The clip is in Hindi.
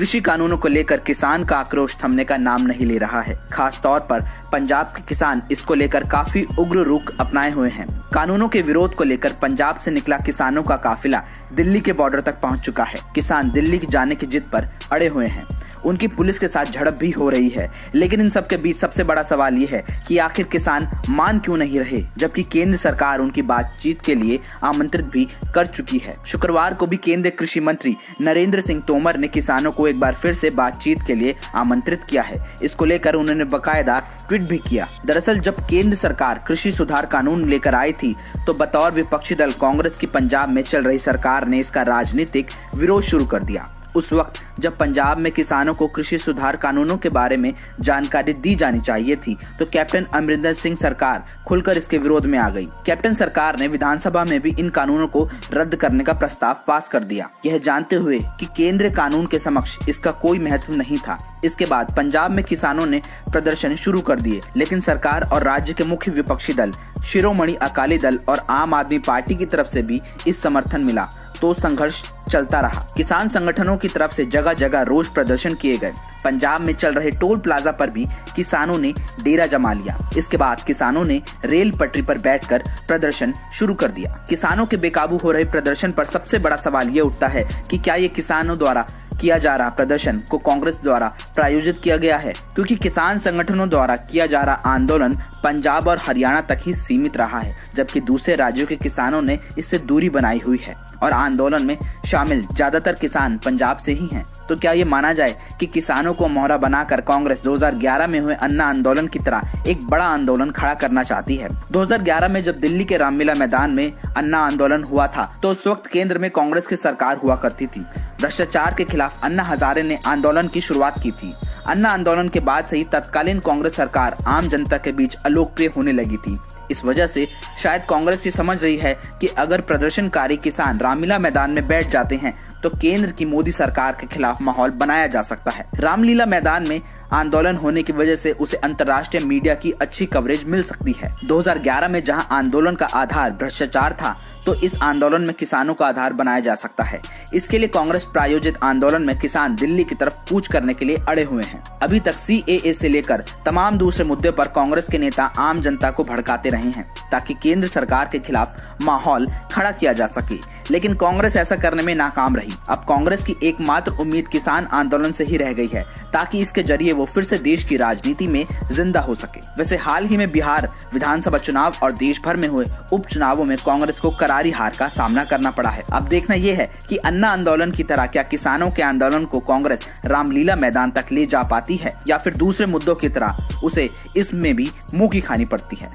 कृषि कानूनों को लेकर किसान का आक्रोश थमने का नाम नहीं ले रहा है। खास तौर पर पंजाब के किसान इसको लेकर काफी उग्र रुख अपनाए हुए हैं। कानूनों के विरोध को लेकर पंजाब से निकला किसानों का काफिला दिल्ली के बॉर्डर तक पहुंच चुका है। किसान दिल्ली जाने की जिद पर अड़े हुए हैं। उनकी पुलिस के साथ झड़प भी हो रही है। लेकिन इन सब के बीच सबसे बड़ा सवाल ये है कि आखिर किसान मान क्यों नहीं रहे, जबकि केंद्र सरकार उनकी बातचीत के लिए आमंत्रित भी कर चुकी है। शुक्रवार को भी केंद्रीय कृषि मंत्री नरेंद्र सिंह तोमर ने किसानों को एक बार फिर से बातचीत के लिए आमंत्रित किया है। इसको लेकर उन्होंने बाकायदा ट्वीट भी किया। दरअसल जब केंद्र सरकार कृषि सुधार कानून लेकर आई थी तो बतौर विपक्षी दल कांग्रेस की पंजाब में चल रही सरकार ने इसका राजनीतिक विरोध शुरू कर दिया। उस वक्त जब पंजाब में किसानों को कृषि सुधार कानूनों के बारे में जानकारी दी जानी चाहिए थी तो कैप्टन अमरिंदर सिंह सरकार खुलकर इसके विरोध में आ गई। कैप्टन सरकार ने विधानसभा में भी इन कानूनों को रद्द करने का प्रस्ताव पास कर दिया, यह जानते हुए कि केंद्रीय कानून के समक्ष इसका कोई महत्व नहीं था। इसके बाद पंजाब में किसानों ने प्रदर्शन शुरू कर दिए, लेकिन सरकार और राज्य के मुख्य विपक्षी दल शिरोमणि अकाली दल और आम आदमी पार्टी की तरफ से भी इस समर्थन मिला तो संघर्ष चलता रहा। किसान संगठनों की तरफ से जगह जगह रोष प्रदर्शन किए गए। पंजाब में चल रहे टोल प्लाजा पर भी किसानों ने डेरा जमा लिया। इसके बाद किसानों ने रेल पटरी पर बैठकर प्रदर्शन शुरू कर दिया। किसानों के बेकाबू हो रहे प्रदर्शन पर सबसे बड़ा सवाल ये उठता है कि क्या ये किसानों द्वारा किया जा रहा प्रदर्शन को कांग्रेस द्वारा प्रायोजित किया गया है, क्योंकि किसान संगठनों द्वारा किया जा रहा आंदोलन पंजाब और हरियाणा तक ही सीमित रहा है, जबकि दूसरे राज्यों के किसानों ने इससे दूरी बनाई हुई है और आंदोलन में शामिल ज्यादातर किसान पंजाब से ही हैं। तो क्या ये माना जाए कि किसानों को मोहरा बनाकर कांग्रेस 2011 में हुए अन्ना आंदोलन की तरह एक बड़ा आंदोलन खड़ा करना चाहती है? 2011 में जब दिल्ली के रामलीला मैदान में अन्ना आंदोलन हुआ था तो उस वक्त केंद्र में कांग्रेस की सरकार हुआ करती थी। भ्रष्टाचार के खिलाफ अन्ना हजारे ने आंदोलन की शुरुआत की थी। अन्ना आंदोलन के बाद से ही तत्कालीन कांग्रेस सरकार आम जनता के बीच अलोकप्रिय होने लगी थी। इस वजह से शायद कांग्रेस ये समझ रही है कि अगर प्रदर्शनकारी किसान रामलीला मैदान में बैठ जाते हैं तो केंद्र की मोदी सरकार के खिलाफ माहौल बनाया जा सकता है। रामलीला मैदान में आंदोलन होने की वजह से उसे अंतर्राष्ट्रीय मीडिया की अच्छी कवरेज मिल सकती है। 2011 में जहां आंदोलन का आधार भ्रष्टाचार था तो इस आंदोलन में किसानों का आधार बनाया जा सकता है। इसके लिए कांग्रेस प्रायोजित आंदोलन में किसान दिल्ली की तरफ कूच करने के लिए अड़े हुए हैं। अभी तक CAA से लेकर तमाम दूसरे मुद्दे पर कांग्रेस के नेता आम जनता को भड़काते रहे हैं ताकि केंद्र सरकार के खिलाफ माहौल खड़ा किया जा सके, लेकिन कांग्रेस ऐसा करने में नाकाम रही। अब कांग्रेस की एकमात्र उम्मीद किसान आंदोलन से ही रह गई है ताकि इसके जरिए वो फिर से देश की राजनीति में जिंदा हो सके। वैसे हाल ही में बिहार विधानसभा चुनाव और देश भर में हुए उपचुनावों में कांग्रेस को करारी हार का सामना करना पड़ा है। अब देखना यह है कि अन्ना आंदोलन की तरह क्या किसानों के आंदोलन को कांग्रेस रामलीला मैदान तक ले जा पाती है या फिर दूसरे मुद्दों की तरह उसे इसमें भी मुंह की खानी पड़ती है।